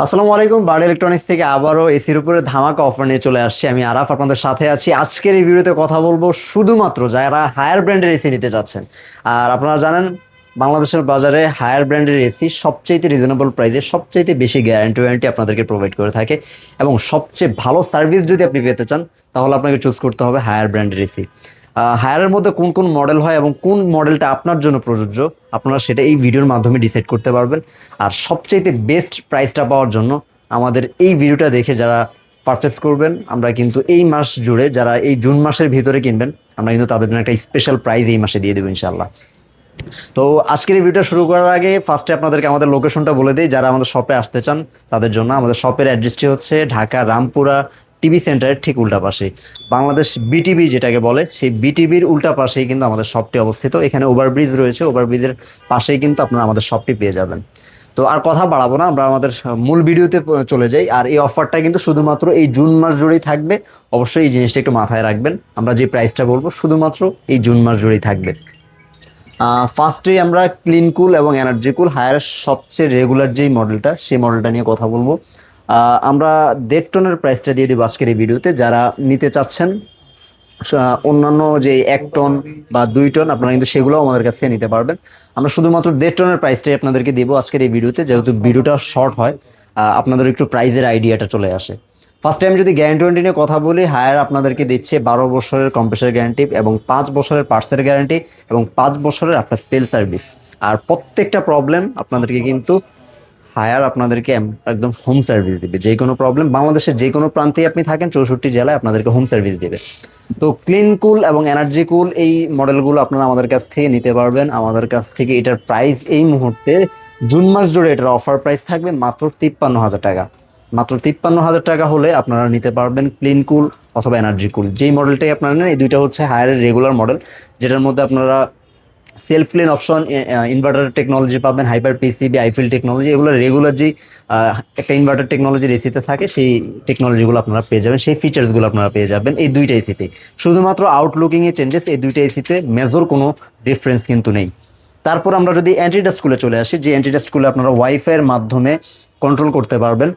আসসালামু আলাইকুম। Bird electronics থেকে আবারও এসির উপরে ধামাকা অফার নিয়ে চলে আসছি। আমি আরাফ আপনাদের সাথে আছি। আজকের এই ভিডিওতে কথা বলবো শুধুমাত্র যারা হায়ার ব্র্যান্ডের এসি নিতে চাচ্ছেন। আর আপনারা জানেন বাংলাদেশের বাজারে হায়ার ব্র্যান্ডের এসি সবচাইতে রিজনেবল প্রাইসে সবচাইতে বেশি গ্যারান্টি ওয়ারেন্টি আপনাদেরকে প্রোভাইড করে থাকে, এবং সবচেয়ে ভালো সার্ভিস যদি আপনি পেতে চান তাহলে আপনাকে চুজ করতে হবে হায়ার ব্র্যান্ডের এসি। হায়ারের মধ্যে কোন কোন মডেল হয় এবং কোন মডেলটা আপনার জন্য প্রযোজ্য আপনারা সেটা এই ভিডিওর মাধ্যমে ডিসাইড করতে পারবেন। আর সবচাইতে বেস্ট প্রাইসটা পাওয়ার জন্য আমাদের এই ভিডিওটা দেখে যারা পারচেস করবেন, আমরা কিন্তু এই মাস জুড়ে যারা এই জুন মাসের ভিতরে কিনবেন আমরা কিন্তু তাদের জন্য একটা স্পেশাল প্রাইজ এই মাসে দিয়ে দেবো ইনশাল্লাহ। তো আজকের এই ভিডিওটা শুরু করার আগে ফার্স্টে আপনাদেরকে আমাদের লোকেশনটা বলে দিই। যারা আমাদের শপে আসতে চান তাদের জন্য আমাদের শপের অ্যাড্রেসটি হচ্ছে ঢাকা রামপুরা টিভি সেন্টারের ঠিক উল্টা পাশে, বাংলাদেশ বিটিভি যেটাকে বলে সেই বিটিভির উল্টা পাশেই কিন্তু আমাদের শপটি অবস্থিত। এখানে ওভারব্রিজ রয়েছে, ওভারব্রিজের পাশেই কিন্তু আপনারা আমাদের শপটি পেয়ে যাবেন। তো আর কথা বাড়াবো না, আমরা আমাদের মূল ভিডিওতে চলে যাই। আর এই অফারটা কিন্তু শুধুমাত্র এই জুন মাস জুড়েই থাকবে। অবশ্যই এই জিনিসটা একটু মাথায় রাখবেন, আমরা যে প্রাইসটা বলবো শুধুমাত্র এই জুন মাস জুড়েই থাকবে। ফার্স্টেই আমরা ক্লিন কুল এবং এনার্জি কুল হায়ার সবচেয়ে রেগুলার যেই মডেলটা সেই মডেলটা নিয়ে কথা বলবো। আমরা 1.5 টনের প্রাইসটা দিয়ে দেবো আজকের এই ভিডিওতে। যারা নিতে চাচ্ছেন অন্যান্য যে 1 টন বা 2 টন আপনারা কিন্তু সেগুলোও আমাদের কাছ থেকে নিতে পারবেন। আমরা শুধুমাত্র 1.5 টনের প্রাইসটাই আপনাদেরকে দেবো আজকের এই ভিডিওতে, যেহেতু ভিডিওটা শর্ট হয় আপনাদের একটু প্রাইজের আইডিয়াটা চলে আসে। ফার্স্ট টাইম যদি গ্যারান্টি ওয়ারেন্টি নিয়ে কথা বলি, হায়ার আপনাদেরকে দিচ্ছে 12 বছরের কম্প্রেসার গ্যারান্টি এবং 5 বছরের পার্টসের গ্যারান্টি এবং 5 বছরের আফটার সেল সার্ভিস। আর প্রত্যেকটা প্রবলেম আপনাদেরকে কিন্তু হায়ার আপনাদেরকে একদম হোম সার্ভিস দিবে। যে কোনো প্রবলেম বাংলাদেশের যে কোনো প্রান্তেই আপনি থাকেন 64 জেলায় আপনাদেরকে হোম সার্ভিস দেবে। তো ক্লিন কুল এবং এনার্জি কুল এই মডেলগুলো আপনারা আমাদের কাছ থেকে নিতে পারবেন। আমাদের কাছ থেকে এটার প্রাইস এই মুহূর্তে জুন মাস জুড়ে এটার অফার প্রাইস থাকবে মাত্র 53,000 টাকা। মাত্র 53,000 টাকা হলে আপনারা নিতে পারবেন ক্লিন কুল অথবা এনার্জি কুল। যেই মডেলটাই আপনারা নেন, এই দুইটা হচ্ছে হায়ারের রেগুলার মডেল, যেটার মধ্যে আপনারা self clean option, inverter technology পাবেন, হাইপার পিসিবি, আইফিল টেকনোলজি, এগুলো রেগুলার যেই একটা ইনভার্টার টেকনোলজির এসিতে থাকে সেই টেকনোলজিগুলো আপনারা পেয়ে যাবেন, সেই ফিচার্সগুলো আপনারা পেয়ে যাবেন এই দুইটা এসিতে। শুধুমাত্র আউটলুকিংয়ে চেঞ্জেস, এই দুইটা এসিতে মেজর কোনো ডিফারেন্স কিন্তু নেই। তারপর আমরা যদি অ্যান্টিডাস্টকুলে চলে আসি, যে অ্যান্টিডাস্টকুলে আপনারা ওয়াইফাইয়ের মাধ্যমে কন্ট্রোল করতে পারবেন।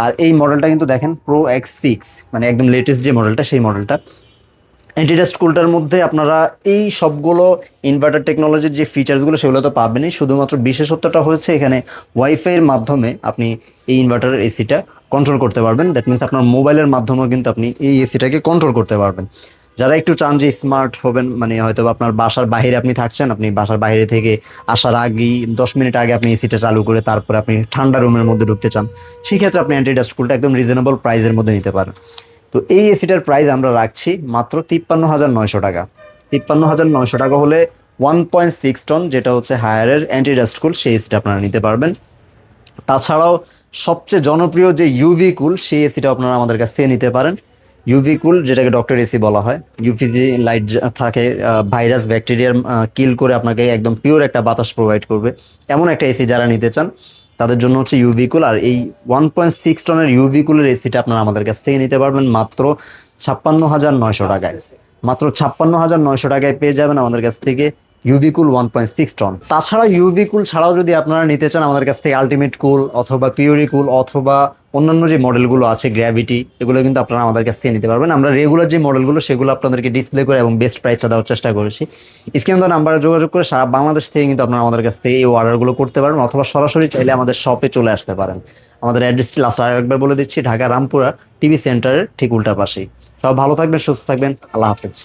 আর এই মডেলটা কিন্তু দেখেন প্রো X6, মানে একদম লেটেস্ট যে মডেলটা সেই মডেলটা। অ্যান্টিডাস্ট কুলটার মধ্যে আপনারা এই সবগুলো ইনভার্টার টেকনোলজির যে ফিচার্সগুলো সেগুলো তো পাবেনই, শুধুমাত্র বিশেষত্বটা হচ্ছে এখানে ওয়াইফাইয়ের মাধ্যমে আপনি এই ইনভার্টারের এসিটা কন্ট্রোল করতে পারবেন। দ্যাট মিনস আপনার মোবাইলের মাধ্যমেও কিন্তু আপনি এই এসিটাকে কন্ট্রোল করতে পারবেন। যারা একটু চান যে স্মার্ট হবেন, মানে হয়তো আপনার বাসার বাইরে আপনি থাকছেন, আপনি বাসার বাইরে থেকে আসার আগেই 10 মিনিট আগে আপনি এসিটা চালু করে তারপরে আপনি ঠান্ডা রুমের মধ্যে ঢুকতে চান, সেক্ষেত্রে আপনি অ্যান্টিডাস্ট কুলটা একদম রিজনেবল প্রাইসের মধ্যে নিতে পারেন। তো এই এসিটার প্রাইস আমরা রাখছি মাত্র 53,900 টাকা। 53,900 টাকা হলে 1.6 টন যেটা হচ্ছে হায়ারের অ্যান্টিডাস্ট কুল সেই এসিটা আপনারা নিতে পারবেন। তাছাড়াও সবচেয়ে জনপ্রিয় যে ইউভি কুল সেই এসিটা আপনারা আমাদের কাছ থেকে নিতে পারেন। ইউভি কুল যেটাকে ডক্টর এসি বলা হয়, ইউভিজি লাইট থাকে, ভাইরাস ব্যাকটেরিয়ার কিল করে আপনাকে একদম পিওর একটা বাতাস প্রোভাইড করবে, এমন একটা এসি যারা নিতে চান তাদের জন্য হচ্ছে ইউভি কুল। আর এই 1.6 টনের ইউভি কুলের এসিটা আপনারা আমাদের কাছ থেকে নিতে পারবেন মাত্র 56,900 টাকায়। মাত্র 56,900 টাকায় পেয়ে যাবেন আমাদের কাছ থেকে ইউভি কুল 1.6 টন। তাছাড়া ইউভি কুল ছাড়াও যদি আপনারা নিতে চান আমাদের কাছ থেকে আলটিমেট কুল অথবা পিউরি কুল অথবা অন্যান্য যে মডেলগুলো আছে গ্র্যাভিটি, এগুলো কিন্তু আপনারা আমাদের কাছ থেকে নিতে পারবেন। আমরা রেগুলার যে মডেলগুলো সেগুলো আপনাদেরকে ডিসপ্লে করে এবং বেস্ট প্রাইসটা দেওয়ার চেষ্টা করেছি। স্ক্রিনে নাম্বারে যোগাযোগ করে সারা বাংলাদেশ থেকে কিন্তু আপনারা আমাদের কাছ থেকে এই অর্ডারগুলো করতে পারেন, অথবা সরাসরি চাইলে আমাদের শপে চলে আসতে পারেন। আমাদের অ্যাড্রেসটি লাস্ট আরেকবার বলে দিচ্ছি, ঢাকা রামপুরা টিভি সেন্টারের ঠিক উল্টা পাশেই। সব ভালো থাকবেন, সুস্থ থাকবেন, আল্লাহ হাফেজ।